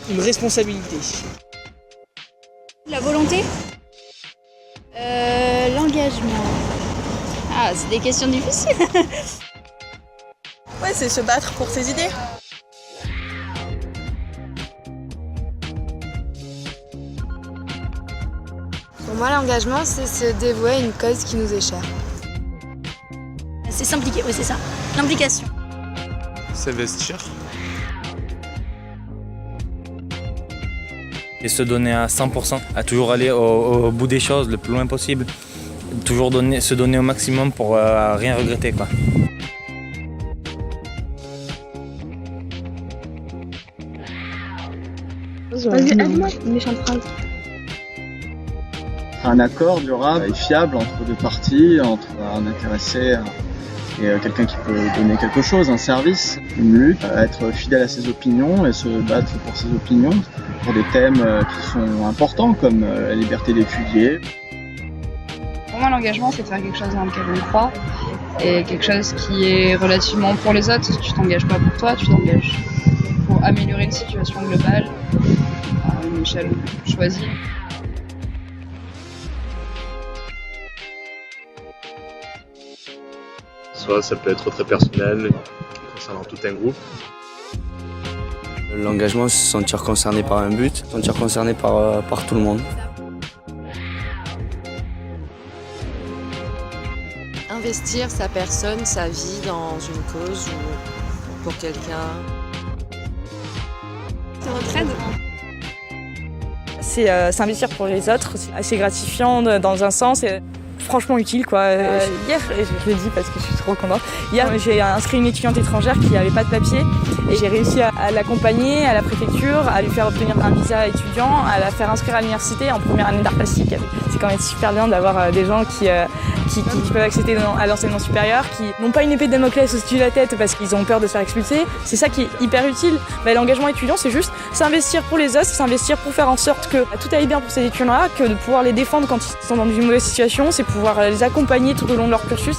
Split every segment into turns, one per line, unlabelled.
Une responsabilité.
La volonté. L'engagement. Ah, c'est des questions difficiles.
Ouais, c'est se battre pour ses idées.
Pour moi, l'engagement, c'est se dévouer à une cause qui nous est chère.
C'est s'impliquer, oui, c'est ça. L'implication.
S'investir.
Et se donner à 100%, à toujours aller au bout des choses le plus loin possible. Toujours se donner au maximum pour rien regretter, quoi.
Vas-y, aide-moi, une méchante phrase.
Un accord durable et fiable entre deux parties, entre un intéressé et quelqu'un qui peut donner quelque chose, un service, une lutte, être fidèle à ses opinions et se battre pour ses opinions, pour des thèmes qui sont importants comme la liberté d'étudier.
Pour moi, l'engagement, c'est de faire quelque chose dans lequel on croit et quelque chose qui est relativement pour les autres. Tu t'engages pas pour toi, tu t'engages pour améliorer une situation globale à une échelle choisie.
Soit ça peut être très personnel, concernant tout un groupe.
L'engagement, c'est se sentir concerné par un but, se sentir concerné par tout le monde.
Investir sa personne, sa vie dans une cause ou pour quelqu'un.
Ça entraide.
C'est s'investir pour les autres, c'est assez gratifiant dans un sens. Et franchement utile quoi. Hier, je le dis parce que je suis trop contente, hier j'ai inscrit une étudiante étrangère qui n'avait pas de papier et j'ai réussi à l'accompagner à la préfecture, à lui faire obtenir un visa étudiant, à la faire inscrire à l'université en première année d'art plastique. C'est quand même super bien d'avoir des gens qui peuvent accéder à l'enseignement supérieur, qui n'ont pas une épée de Damoclès au-dessus de la tête parce qu'ils ont peur de se faire expulser. C'est ça qui est hyper utile. L'engagement étudiant, c'est juste s'investir pour les autres, s'investir pour faire en sorte que tout aille bien pour ces étudiants-là, que de pouvoir les défendre quand ils sont dans une mauvaise situation, c'est pouvoir les accompagner tout au long de leur cursus.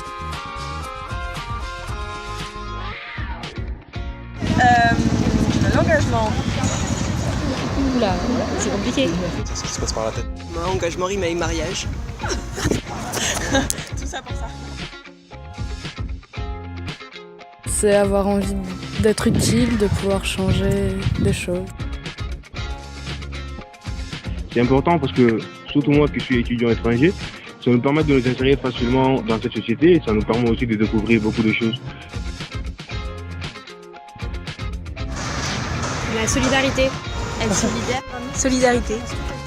L'engagement.
Oula, c'est compliqué.
C'est ce qui se passe par la tête.
Engagement rime avec mariage.
Tout ça pour ça.
C'est avoir envie d'être utile, de pouvoir changer des choses.
C'est important parce que, surtout moi qui suis étudiant étranger, ça nous permet de nous insérer facilement dans cette société et ça nous permet aussi de découvrir beaucoup de choses.
La solidarité. Être solidaire.
Solidarité.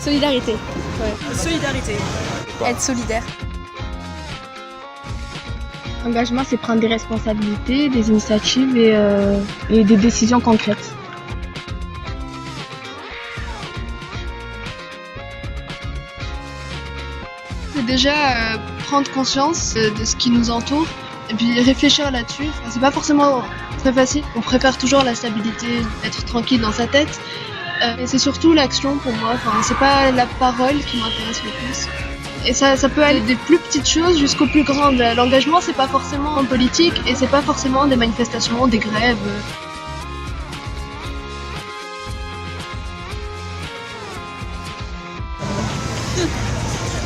Solidarité.
Ouais. Solidarité.
Être solidaire.
L'engagement, c'est prendre des responsabilités, des initiatives et des décisions concrètes.
C'est déjà prendre conscience de ce qui nous entoure et puis réfléchir là-dessus. C'est pas forcément très facile. On préfère toujours la stabilité, être tranquille dans sa tête. Et c'est surtout l'action pour moi. C'est pas la parole qui m'intéresse le plus. Et ça peut aller des plus petites choses jusqu'aux plus grandes. L'engagement, c'est pas forcément en politique et c'est pas forcément des manifestations, des grèves.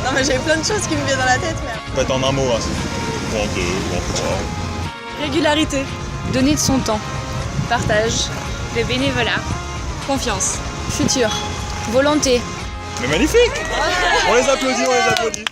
Non mais j'ai plein de choses qui me viennent dans la tête.
Peut être en un mot, hein, ou en deux, ou en trois.
Régularité.
Donner de son temps. Partage. Le bénévolat. Confiance. Futur. Volonté.
Mais magnifique. On les applaudit, on les applaudit.